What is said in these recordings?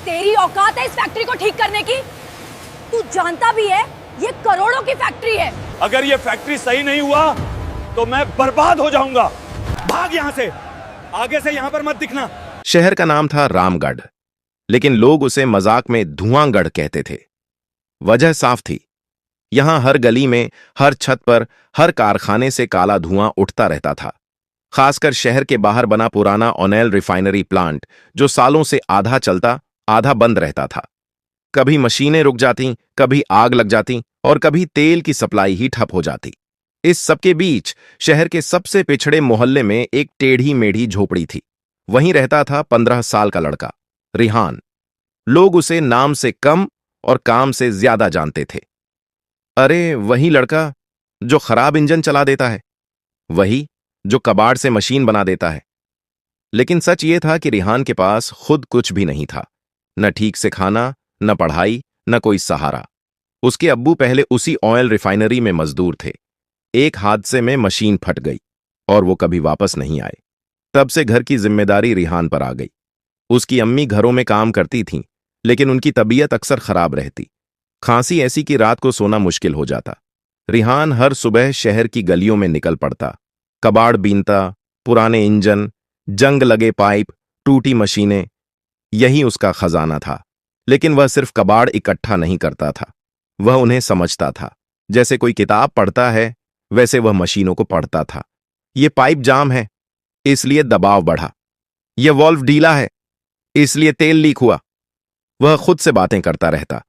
तेरी औकात है इस फैक्ट्री को ठीक करने की? तू जानता भी है ये करोड़ों की फैक्ट्री है। अगर ये फैक्ट्री सही नहीं हुआ तो मैं बर्बाद हो जाऊंगा। भाग यहां से, आगे से यहां पर मत दिखना। शहर का नाम था रामगढ़, लेकिन लोग उसे मजाक में धुआंगढ़ कहते थे। वजह साफ थी, यहां हर गली में, हर छत पर, हर कारखाने से काला धुआं उठता रहता था। खासकर शहर के बाहर बना पुराना ऑनेल रिफाइनरी प्लांट, जो सालों से आधा चलता आधा बंद रहता था। कभी मशीनें रुक जाती, कभी आग लग जाती और कभी तेल की सप्लाई ही ठप हो जाती। इस सबके बीच शहर के सबसे पिछड़े मोहल्ले में एक टेढ़ी मेढ़ी झोपड़ी थी। वहीं रहता था 15 साल का लड़का, रिहान। लोग उसे नाम से कम और काम से ज्यादा जानते थे। अरे वही लड़का जो खराब इंजन चला देता है, वही जो कबाड़ से मशीन बना देता है। लेकिन सच ये था कि रिहान के पास खुद कुछ भी नहीं था, न ठीक से खाना, न पढ़ाई, न कोई सहारा। उसके अब्बू पहले उसी ऑयल रिफाइनरी में मजदूर थे। एक हादसे में मशीन फट गई और वो कभी वापस नहीं आए। तब से घर की जिम्मेदारी रिहान पर आ गई। उसकी अम्मी घरों में काम करती थीं, लेकिन उनकी तबीयत अक्सर खराब रहती। खांसी ऐसी कि रात को सोना मुश्किल हो जाता। रिहान हर सुबह शहर की गलियों में निकल पड़ता, कबाड़ बीनता, पुराने इंजन, जंग लगे पाइप, टूटी मशीनें, यही उसका खजाना था। लेकिन वह सिर्फ कबाड़ इकट्ठा नहीं करता था, वह उन्हें समझता था। जैसे कोई किताब पढ़ता है, वैसे वह मशीनों को पढ़ता था। ये पाइप जाम है, इसलिए दबाव बढ़ा। यह वॉल्व ढीला है, इसलिए तेल लीक हुआ। वह खुद से बातें करता रहता।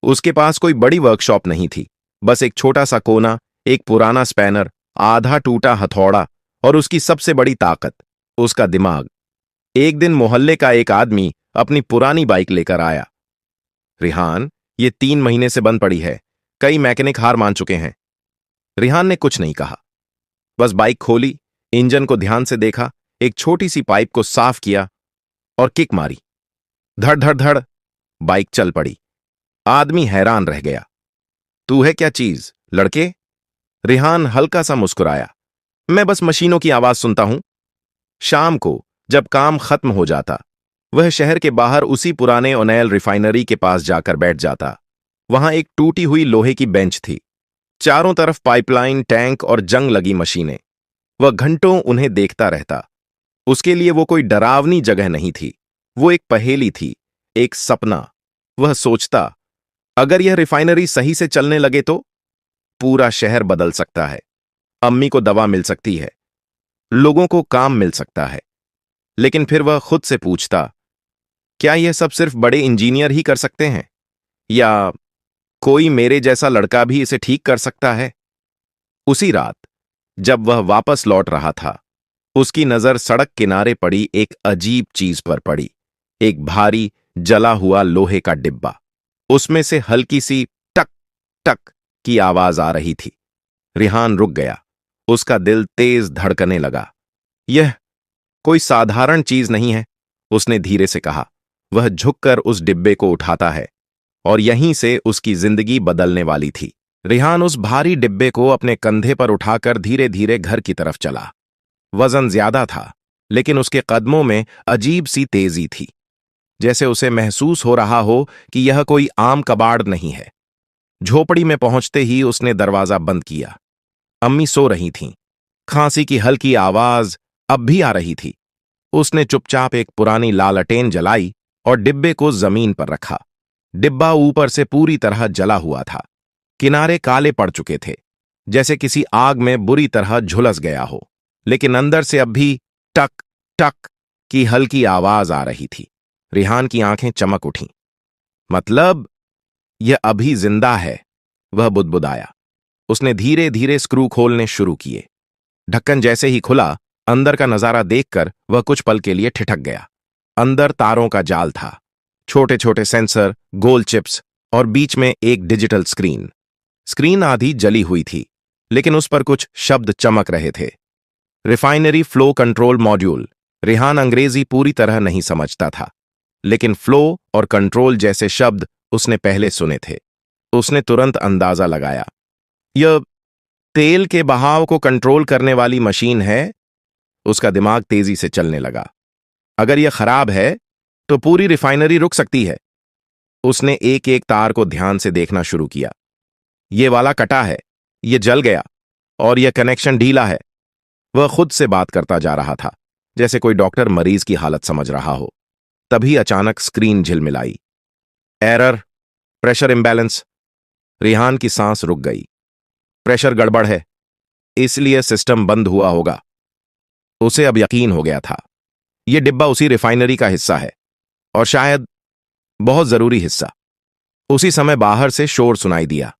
उसके पास कोई बड़ी वर्कशॉप नहीं थी, बस एक छोटा सा कोना, एक पुराना स्पैनर, आधा टूटा हथौड़ा और उसकी सबसे बड़ी ताकत, उसका दिमाग। एक दिन मोहल्ले का एक आदमी अपनी पुरानी बाइक लेकर आया। रिहान, ये 3 महीने से बंद पड़ी है, कई मैकेनिक हार मान चुके हैं। रिहान ने कुछ नहीं कहा, बस बाइक खोली, इंजन को ध्यान से देखा, एक छोटी सी पाइप को साफ किया और किक मारी। धड़ धड़ धड़ बाइक चल पड़ी। आदमी हैरान रह गया। तू है क्या चीज, लड़के? रिहान हल्का सा मुस्कुराया। मैं बस मशीनों की आवाज सुनता हूं। शाम को जब काम खत्म हो जाता, वह शहर के बाहर उसी पुराने ओनेल रिफाइनरी के पास जाकर बैठ जाता। वहां एक टूटी हुई लोहे की बेंच थी, चारों तरफ पाइपलाइन, टैंक और जंग लगी मशीनें। वह घंटों उन्हें देखता रहता। उसके लिए वो कोई डरावनी जगह नहीं थी, वो एक पहेली थी, एक सपना। वह सोचता, अगर यह रिफाइनरी सही से चलने लगे तो पूरा शहर बदल सकता है। अम्मी को दवा मिल सकती है, लोगों को काम मिल सकता है। लेकिन फिर वह खुद से पूछता, क्या यह सब सिर्फ बड़े इंजीनियर ही कर सकते हैं, या कोई मेरे जैसा लड़का भी इसे ठीक कर सकता है? उसी रात जब वह वापस लौट रहा था, उसकी नजर सड़क किनारे पड़ी एक अजीब चीज पर पड़ी। एक भारी जला हुआ लोहे का डिब्बा। उसमें से हल्की सी टक टक की आवाज आ रही थी। रिहान रुक गया, उसका दिल तेज धड़कने लगा। यह कोई साधारण चीज नहीं है, उसने धीरे से कहा। वह झुककर उस डिब्बे को उठाता है और यहीं से उसकी जिंदगी बदलने वाली थी। रिहान उस भारी डिब्बे को अपने कंधे पर उठाकर धीरे धीरे घर की तरफ चला। वजन ज्यादा था, लेकिन उसके कदमों में अजीब सी तेजी थी, जैसे उसे महसूस हो रहा हो कि यह कोई आम कबाड़ नहीं है। झोपड़ी में पहुंचते ही उसने दरवाजा बंद किया। अम्मी सो रही थीं। खांसी की हल्की आवाज अब भी आ रही थी। उसने चुपचाप एक पुरानी लालटेन जलाई और डिब्बे को जमीन पर रखा। डिब्बा ऊपर से पूरी तरह जला हुआ था, किनारे काले पड़ चुके थे, जैसे किसी आग में बुरी तरह झुलस गया हो। लेकिन अंदर से अब भी टक टक की हल्की आवाज आ रही थी। रिहान की आंखें चमक उठीं। मतलब यह अभी जिंदा है, वह बुदबुदाया। उसने धीरे धीरे स्क्रू खोलने शुरू किए। ढक्कन जैसे ही खुला, अंदर का नजारा देखकर वह कुछ पल के लिए ठिठक गया। अंदर तारों का जाल था, छोटे छोटे सेंसर, गोल चिप्स और बीच में एक डिजिटल स्क्रीन। स्क्रीन आधी जली हुई थी, लेकिन उस पर कुछ शब्द चमक रहे थे। Refinery flow control module. Rihan अंग्रेजी पूरी तरह नहीं समझता था, लेकिन फ्लो और कंट्रोल जैसे शब्द उसने पहले सुने थे। उसने तुरंत अंदाजा लगाया, यह तेल के बहाव को कंट्रोल करने वाली मशीन है। उसका दिमाग तेजी से चलने लगा। अगर यह खराब है तो पूरी रिफाइनरी रुक सकती है। उसने एक एक तार को ध्यान से देखना शुरू किया। ये वाला कटा है, ये जल गया, और यह कनेक्शन ढीला है। वह खुद से बात करता जा रहा था, जैसे कोई डॉक्टर मरीज की हालत समझ रहा हो। तभी अचानक स्क्रीन झिलमिलाई। Error, pressure imbalance. रिहान की सांस रुक गई। प्रेशर गड़बड़ है, इसलिए सिस्टम बंद हुआ होगा। उसे अब यकीन हो गया था, यह डिब्बा उसी रिफाइनरी का हिस्सा है, और शायद बहुत जरूरी हिस्सा। उसी समय बाहर से शोर सुनाई दिया।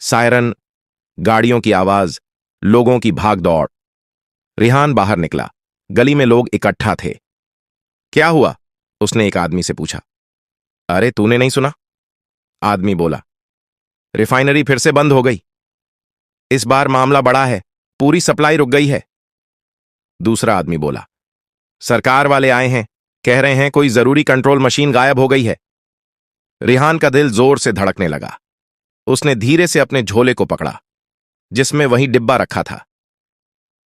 सायरन, गाड़ियों की आवाज, लोगों की भाग दौड़। रिहान बाहर निकला। गली में लोग इकट्ठा थे। क्या हुआ? उसने एक आदमी से पूछा। अरे तूने नहीं सुना? आदमी बोला। रिफाइनरी फिर से बंद हो गई। इस बार मामला बड़ा है, पूरी सप्लाई रुक गई है। दूसरा आदमी बोला। सरकार वाले आए हैं, कह रहे हैं कोई जरूरी कंट्रोल मशीन गायब हो गई है। रिहान का दिल जोर से धड़कने लगा। उसने धीरे से अपने झोले को पकड़ा, जिसमें वही डिब्बा रखा था।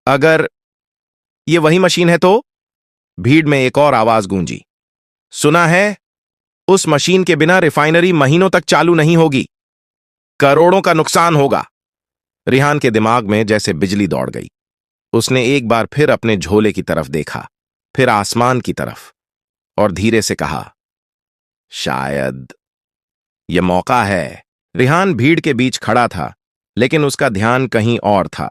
अगर ये वही मशीन है तो? भीड़ में एक और आवाज गूंजी। सुना है, उस मशीन के बिना रिफाइनरी महीनों तक चालू नहीं होगी, करोड़ों का नुकसान होगा। रिहान के दिमाग में जैसे बिजली दौड़ गई। उसने एक बार फिर अपने झोले की तरफ देखा, फिर आसमान की तरफ, और धीरे से कहा, शायद यह मौका है। रिहान भीड़ के बीच खड़ा था, लेकिन उसका ध्यान कहीं और था।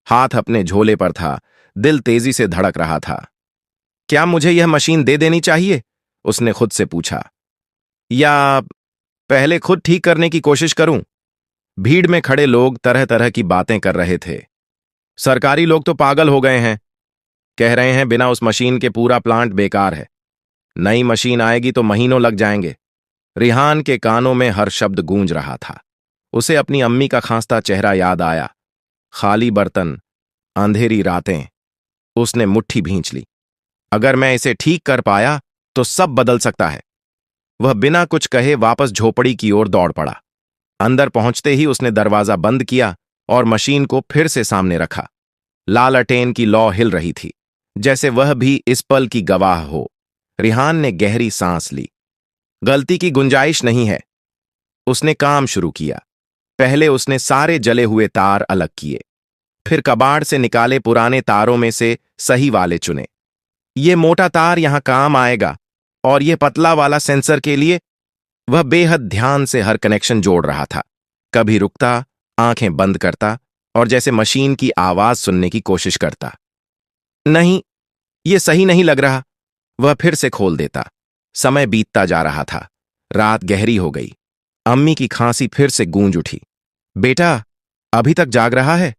हाथ अपने झोले पर था, दिल तेजी से धड़क रहा था। क्या मुझे यह मशीन दे देनी चाहिए? उसने खुद से पूछा, या पहले खुद ठीक करने की कोशिश करूं? भीड़ में खड़े लोग तरह तरह की बातें कर रहे थे। सरकारी लोग तो पागल हो गए हैं, कह रहे हैं बिना उस मशीन के पूरा प्लांट बेकार है, नई मशीन आएगी तो महीनों लग जाएंगे। रिहान के कानों में हर शब्द गूंज रहा था। उसे अपनी अम्मी का खांसता चेहरा याद आया। खाली बर्तन, अंधेरी रातें। उसने मुट्ठी भींच ली। अगर मैं इसे ठीक कर पाया तो सब बदल सकता है। वह बिना कुछ कहे वापस झोपड़ी की ओर दौड़ पड़ा। अंदर पहुंचते ही उसने दरवाजा बंद किया और मशीन को फिर से सामने रखा। लालटेन की लौ हिल रही थी, जैसे वह भी इस पल की गवाह हो। रिहान ने गहरी सांस ली। गलती की गुंजाइश नहीं है। उसने काम शुरू किया। पहले उसने सारे जले हुए तार अलग किए, फिर कबाड़ से निकाले पुराने तारों में से सही वाले चुने। ये मोटा तार यहां काम आएगा, और ये पतला वाला सेंसर के लिए। वह बेहद ध्यान से हर कनेक्शन जोड़ रहा था। कभी रुकता, आंखें बंद करता, और जैसे मशीन की आवाज सुनने की कोशिश करता। नहीं, ये सही नहीं लग रहा। वह फिर से खोल देता। समय बीतता जा रहा था। रात गहरी हो गई। अम्मी की खांसी फिर से गूंज उठी। बेटा, अभी तक जाग रहा है?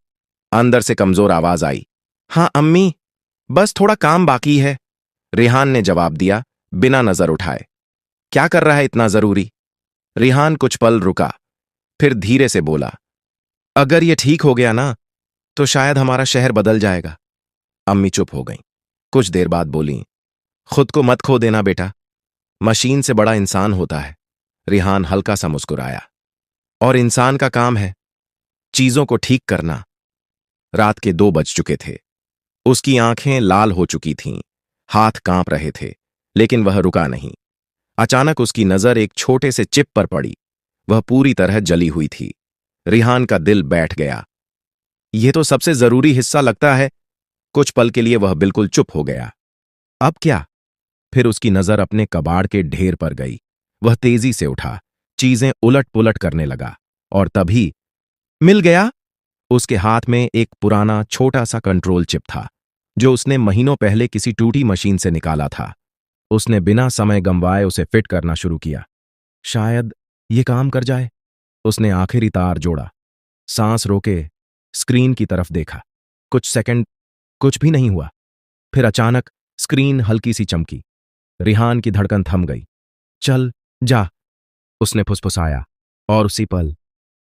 अंदर से कमजोर आवाज आई। हां अम्मी, बस थोड़ा काम बाकी है, रिहान ने जवाब दिया बिना नजर उठाए। क्या कर रहा है इतना जरूरी? रिहान कुछ पल रुका, फिर धीरे से बोला, अगर ये ठीक हो गया ना, तो शायद हमारा शहर बदल जाएगा। अम्मी चुप हो गईं। कुछ देर बाद बोली, खुद को मत खो देना बेटा, मशीन से बड़ा इंसान होता है। रिहान हल्का सा मुस्कुराया। और इंसान का काम है चीजों को ठीक करना। रात के 2 बज चुके थे। उसकी आंखें लाल हो चुकी थीं, हाथ कांप रहे थे, लेकिन वह रुका नहीं। अचानक उसकी नजर एक छोटे से चिप पर पड़ी। वह पूरी तरह जली हुई थी। रिहान का दिल बैठ गया। यह तो सबसे जरूरी हिस्सा लगता है। कुछ पल के लिए वह बिल्कुल चुप हो गया। अब क्या? फिर उसकी नजर अपने कबाड़ के ढेर पर गई। वह तेजी से उठा, चीजें उलट पुलट करने लगा, और तभी मिल गया। उसके हाथ में एक पुराना छोटा सा कंट्रोल चिप था, जो उसने महीनों पहले किसी टूटी मशीन से निकाला था। उसने बिना समय गंवाए उसे फिट करना शुरू किया। शायद ये काम कर जाए। उसने आखिरी तार जोड़ा, सांस रोके, स्क्रीन की तरफ देखा। कुछ सेकंड कुछ भी नहीं हुआ। फिर अचानक स्क्रीन हल्की सी चमकी। रिहान की धड़कन थम गई। चल जा, उसने फुसफुसाया, और उसी पल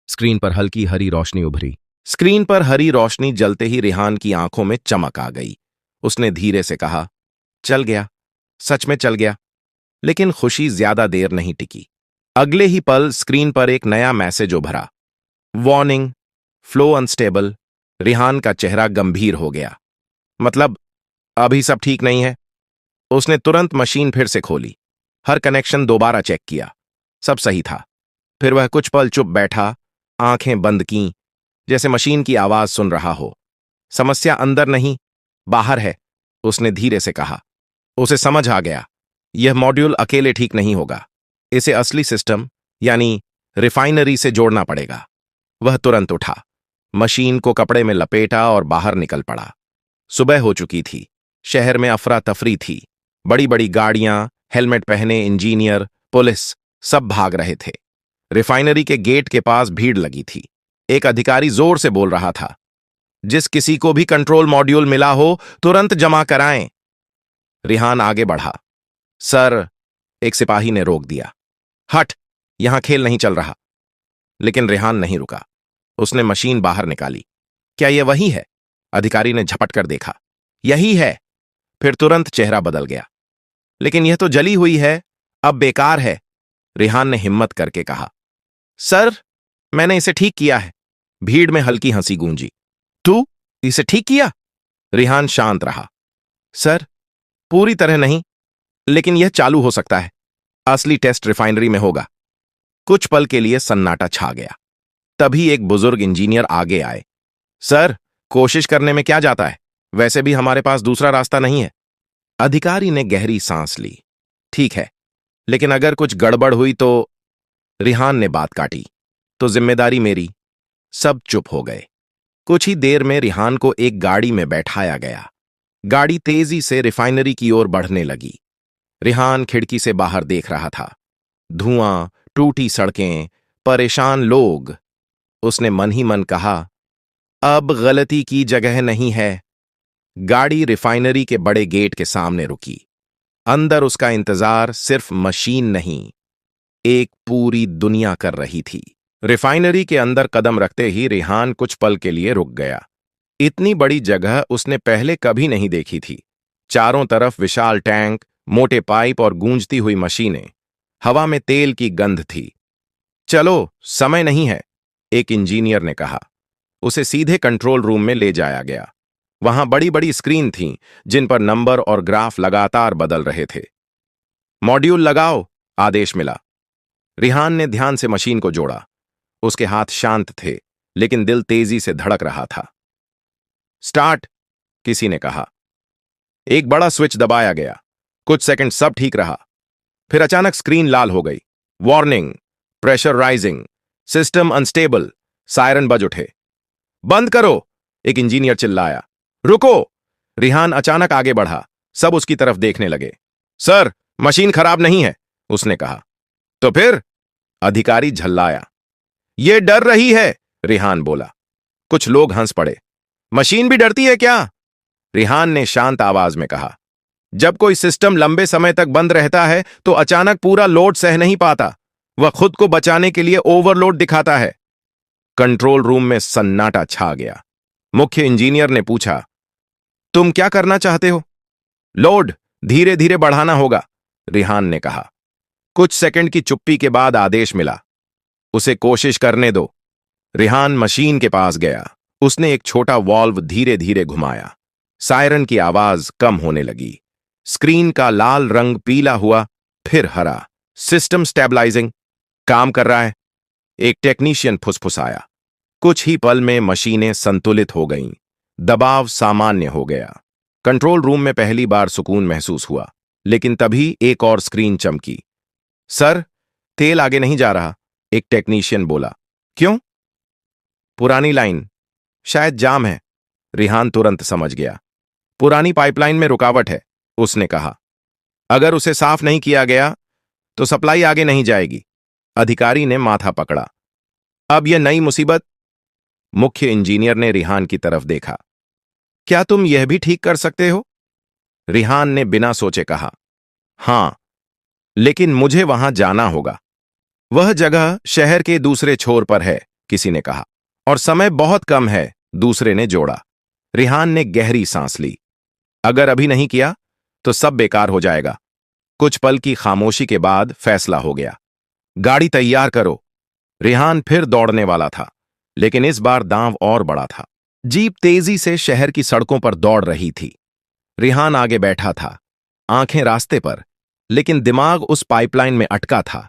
स्क्रीन पर हल्की हरी रोशनी उभरी। स्क्रीन पर हरी रोशनी जलते ही रिहान की आंखों में चमक आ गई। उसने धीरे से कहा, चल गया, सच में चल गया। लेकिन खुशी ज्यादा देर नहीं टिकी। अगले ही पल स्क्रीन पर एक नया मैसेज उभरा, वार्निंग, फ्लो अनस्टेबल। रिहान का चेहरा गंभीर हो गया। मतलब अभी सब ठीक नहीं है। उसने तुरंत मशीन फिर से खोली। हर कनेक्शन दोबारा चेक किया। सब सही था। फिर वह कुछ पल चुप बैठा, आंखें बंद कीं, जैसे मशीन की आवाज सुन रहा हो। समस्या अंदर नहीं, बाहर है, उसने धीरे से कहा। उसे समझ आ गया, यह मॉड्यूल अकेले ठीक नहीं होगा। इसे असली सिस्टम यानी रिफाइनरी से जोड़ना पड़ेगा। वह तुरंत उठा, मशीन को कपड़े में लपेटा और बाहर निकल पड़ा। सुबह हो चुकी थी। शहर में अफरा तफरी थी। बड़ी बड़ी गाड़ियां, हेलमेट पहने इंजीनियर, पुलिस सब भाग रहे थे। रिफाइनरी के गेट के पास भीड़ लगी थी। एक अधिकारी जोर से बोल रहा था, जिस किसी को भी कंट्रोल मॉड्यूल मिला हो तुरंत जमा कराएं। रिहान आगे बढ़ा। सर, एक सिपाही ने रोक दिया। हट, यहां खेल नहीं चल रहा। लेकिन रिहान नहीं रुका। उसने मशीन बाहर निकाली। क्या यह वही है? अधिकारी ने झपट कर देखा। यही है। फिर तुरंत चेहरा बदल गया। लेकिन यह तो जली हुई है, अब बेकार है। रिहान ने हिम्मत करके कहा, सर, मैंने इसे ठीक किया है। भीड़ में हल्की हंसी गूंजी। तू इसे ठीक किया? रिहान शांत रहा। सर, पूरी तरह नहीं, लेकिन यह चालू हो सकता है। असली टेस्ट रिफाइनरी में होगा। कुछ पल के लिए सन्नाटा छा गया। तभी एक बुजुर्ग इंजीनियर आगे आए। सर, कोशिश करने में क्या जाता है? वैसे भी हमारे पास दूसरा रास्ता नहीं है। अधिकारी ने गहरी सांस ली। ठीक है, लेकिन अगर कुछ गड़बड़ हुई तो? रिहान ने बात काटी। तो जिम्मेदारी मेरी। सब चुप हो गए। कुछ ही देर में रिहान को एक गाड़ी में बैठाया गया। गाड़ी तेजी से रिफाइनरी की ओर बढ़ने लगी। रिहान खिड़की से बाहर देख रहा था। धुआं, टूटी सड़कें, परेशान लोग। उसने मन ही मन कहा, अब गलती की जगह नहीं है। गाड़ी रिफाइनरी के बड़े गेट के सामने रुकी। अंदर उसका इंतजार सिर्फ मशीन नहीं, एक पूरी दुनिया कर रही थी। रिफाइनरी के अंदर कदम रखते ही रिहान कुछ पल के लिए रुक गया। इतनी बड़ी जगह उसने पहले कभी नहीं देखी थी। चारों तरफ विशाल टैंक, मोटे पाइप और गूंजती हुई मशीनें। हवा में तेल की गंध थी। चलो, समय नहीं है, एक इंजीनियर ने कहा। उसे सीधे कंट्रोल रूम में ले जाया गया। वहां बड़ी बड़ी स्क्रीन थीं, जिन पर नंबर और ग्राफ लगातार बदल रहे थे। मॉड्यूल लगाओ, आदेश मिला। रिहान ने ध्यान से मशीन को जोड़ा। उसके हाथ शांत थे, लेकिन दिल तेजी से धड़क रहा था। स्टार्ट, किसी ने कहा। एक बड़ा स्विच दबाया गया। कुछ सेकंड सब ठीक रहा। फिर अचानक स्क्रीन लाल हो गई। Warning, pressure rising, system unstable. Siren बज उठे। बंद करो, एक इंजीनियर चिल्लाया। रुको, रिहान अचानक आगे बढ़ा। सब उसकी तरफ देखने लगे। सर, मशीन खराब नहीं है, उसने कहा। तो फिर? अधिकारी झल्लाया। ये डर रही है, रिहान बोला। कुछ लोग हंस पड़े। मशीन भी डरती है क्या? रिहान ने शांत आवाज में कहा। जब कोई सिस्टम लंबे समय तक बंद रहता है तो अचानक पूरा लोड सह नहीं पाता। वह खुद को बचाने के लिए ओवरलोड दिखाता है। कंट्रोल रूम में सन्नाटा छा गया। मुख्य इंजीनियर ने पूछा, तुम क्या करना चाहते हो? लोड धीरे धीरे बढ़ाना होगा, रिहान ने कहा। कुछ सेकंड की चुप्पी के बाद आदेश मिला, उसे कोशिश करने दो। रिहान मशीन के पास गया। उसने एक छोटा वॉल्व धीरे धीरे घुमाया। सायरन की आवाज कम होने लगी। स्क्रीन का लाल रंग पीला हुआ, फिर हरा। सिस्टम स्टेबलाइजिंग, काम कर रहा है, एक टेक्नीशियन फुसफुसाया। कुछ ही पल में मशीनें संतुलित हो गईं। दबाव सामान्य हो गया। कंट्रोल रूम में पहली बार सुकून महसूस हुआ। लेकिन तभी एक और स्क्रीन चमकी। सर, तेल आगे नहीं जा रहा, एक टेक्नीशियन बोला। क्यों? पुरानी लाइन, शायद जाम है। रिहान तुरंत समझ गया। पुरानी पाइपलाइन में रुकावट है, उसने कहा। अगर उसे साफ नहीं किया गया तो सप्लाई आगे नहीं जाएगी। अधिकारी ने माथा पकड़ा। अब यह नई मुसीबत? मुख्य इंजीनियर ने रिहान की तरफ देखा। क्या तुम यह भी ठीक कर सकते हो? रिहान ने बिना सोचे कहा, हां, लेकिन मुझे वहां जाना होगा। वह जगह शहर के दूसरे छोर पर है, किसी ने कहा। और समय बहुत कम है, दूसरे ने जोड़ा। रिहान ने गहरी सांस ली। अगर अभी नहीं किया तो सब बेकार हो जाएगा। कुछ पल की खामोशी के बाद फैसला हो गया। गाड़ी तैयार करो। रिहान फिर दौड़ने वाला था, लेकिन इस बार दांव और बड़ा था। जीप तेजी से शहर की सड़कों पर दौड़ रही थी। रिहान आगे बैठा था, आंखें रास्ते पर, लेकिन दिमाग उस पाइपलाइन में अटका था।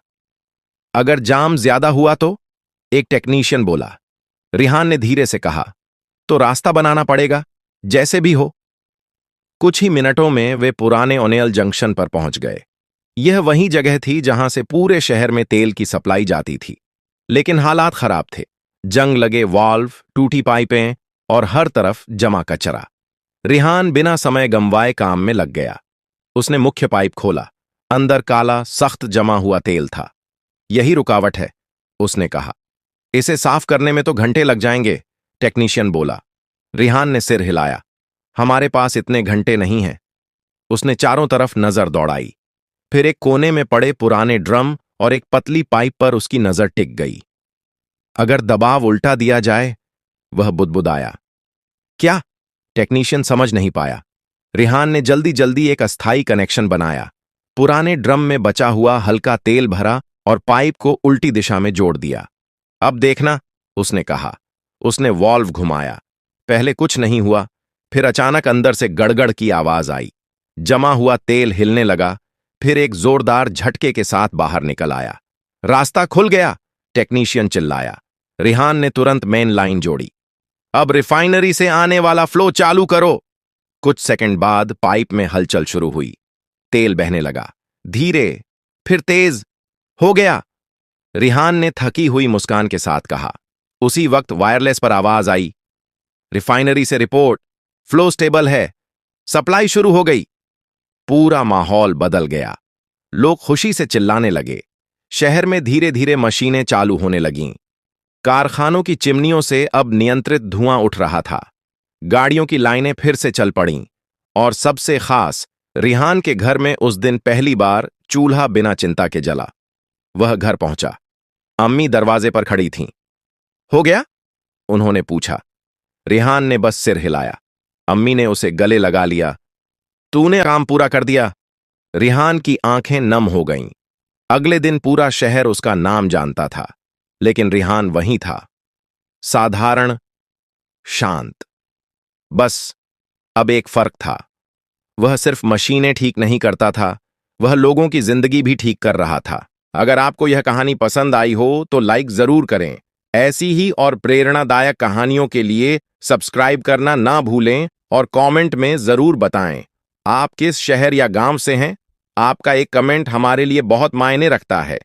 अगर जाम ज्यादा हुआ तो? एक टेक्नीशियन बोला। रिहान ने धीरे से कहा, तो रास्ता बनाना पड़ेगा, जैसे भी हो। कुछ ही मिनटों में वे पुराने ओनेल जंक्शन पर पहुंच गए। यह वही जगह थी जहां से पूरे शहर में तेल की सप्लाई जाती थी, लेकिन हालात खराब थे। जंग लगे वाल्व, टूटी पाइपें और हर तरफ जमा कचरा। रिहान बिना समय गंवाए काम में लग गया। उसने मुख्य पाइप खोला। अंदर काला, सख्त जमा हुआ तेल था। यही रुकावट है, उसने कहा। इसे साफ करने में तो घंटे लग जाएंगे, टेक्नीशियन बोला। रिहान ने सिर हिलाया। हमारे पास इतने घंटे नहीं हैं। उसने चारों तरफ नजर दौड़ाई। फिर एक कोने में पड़े पुराने ड्रम और एक पतली पाइप पर उसकी नजर टिक गई। अगर दबाव उल्टा दिया जाए, वह बुदबुदाया। क्या? टेक्नीशियन समझ नहीं पाया। रिहान ने जल्दी जल्दी एक अस्थायी कनेक्शन बनाया। पुराने ड्रम में बचा हुआ हल्का तेल भरा और पाइप को उल्टी दिशा में जोड़ दिया। अब देखना, उसने कहा। उसने वॉल्व घुमाया। पहले कुछ नहीं हुआ, फिर अचानक अंदर से गड़गड़ की आवाज आई। जमा हुआ तेल हिलने लगा, फिर एक जोरदार झटके के साथ बाहर निकल आया। रास्ता खुल गया, टेक्नीशियन चिल्लाया। रिहान ने तुरंत मेन लाइन जोड़ी। अब रिफाइनरी से आने वाला फ्लो चालू करो। कुछ सेकंड बाद पाइप में हलचल शुरू हुई। तेल बहने लगा, धीरे, फिर तेज। हो गया, रिहान ने थकी हुई मुस्कान के साथ कहा। उसी वक्त वायरलेस पर आवाज आई। रिफाइनरी से रिपोर्ट, फ्लो स्टेबल है, सप्लाई शुरू हो गई। पूरा माहौल बदल गया। लोग खुशी से चिल्लाने लगे। शहर में धीरे धीरे मशीनें चालू होने लगीं। कारखानों की चिमनियों से अब नियंत्रित धुआं उठ रहा था। गाड़ियों की लाइनें फिर से चल पड़ीं। और सबसे खास, रिहान के घर में उस दिन पहली बार चूल्हा बिना चिंता के जला। वह घर पहुंचा। अम्मी दरवाजे पर खड़ी थीं। हो गया? उन्होंने पूछा। रिहान ने बस सिर हिलाया। अम्मी ने उसे गले लगा लिया। तूने काम पूरा कर दिया। रिहान की आंखें नम हो गईं। अगले दिन पूरा शहर उसका नाम जानता था, लेकिन रिहान वहीं था, साधारण, शांत। बस अब एक फर्क था। वह सिर्फ मशीनें ठीक नहीं करता था, वह लोगों की जिंदगी भी ठीक कर रहा था। अगर आपको यह कहानी पसंद आई हो तो लाइक जरूर करें। ऐसी ही और प्रेरणादायक कहानियों के लिए सब्सक्राइब करना ना भूलें और कमेंट में जरूर बताएं आप किस शहर या गांव से हैं। आपका एक कमेंट हमारे लिए बहुत मायने रखता है।